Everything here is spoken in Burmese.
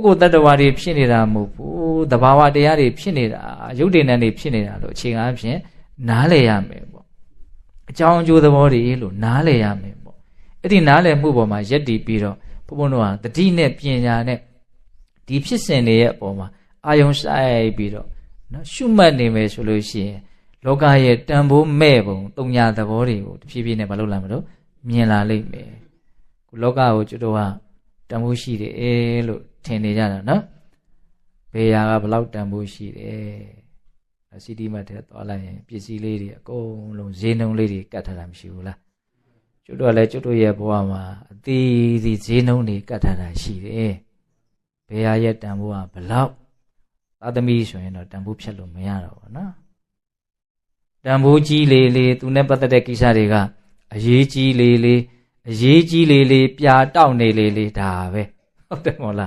ပုဂ္ဂိုလ်တ attva တွေဖြစ်နေတာမဟုတ်ဘူးသဘာဝတရားတွေဖြစ်နေတာရုပ်တည်နေတွေဖြစ်နေတာလို့အခြေခံအဖြစ်နားလည်ရမယ်ပေါ့အကြောင်းအကျိုးသဘောတွေလို့နားလည်ရမယ်ပေါ့အဲ့ဒီနားလည်မှုပေါ်မှာယက်တည်ပြီးတော့ဘုန်းဘုန်းတို့ဟာတတိနဲ့ပညာနဲ့ဒီဖြစ်စဉ်တွေရဲ့အပေါ်မှာအာယုံဆိုင်ပြီးတော့နော်ရှုမှတ်နေမယ်ဆိုလို့ရှိရင်လောကရဲ့တန်ဖိုးမဲ့ပုံတုံညာသဘောတွေကိုတဖြည်းဖြည်းနဲ့မလုပ်လာမလို့မြင်လာလိမ့်မယ်ခုလောကကိုကျွတ်တို့ဟာတန်ဖိုးရှိတယ်လို့ထင်နေကြတာနော်ဘယ်ဟာကဘလောက်တန်ဖိုးရှိတယ်စီတီမတ်ထဲသွားလိုက်ရင်ပစ္စည်းလေးတွေအကုန်လုံးဈေးနှုန်းလေးတွေကတ်ထားတာမရှိဘူးလားကျွတ်တို့ကလည်းကျွတ်တို့ရဲ့ဘဝမှာအသေးသေးဈေးနှုန်းတွေကတ်ထားတာရှိတယ်ဘယ်ဟာရဲ့တန်ဖိုးကဘလောက်သာသမီဆိုရင်တော့တန်ဖိုးဖြတ်လို့မရတော့ဘူးနော်တန်ဖိုးကြီးလေသူနဲ့ပတ်သက်တဲ့ကိစ္စတွေကအရေးကြီးလေအရေးကြီးလေပြာတောက်နေလေဒါပဲဟုတ်တယ်မို့လား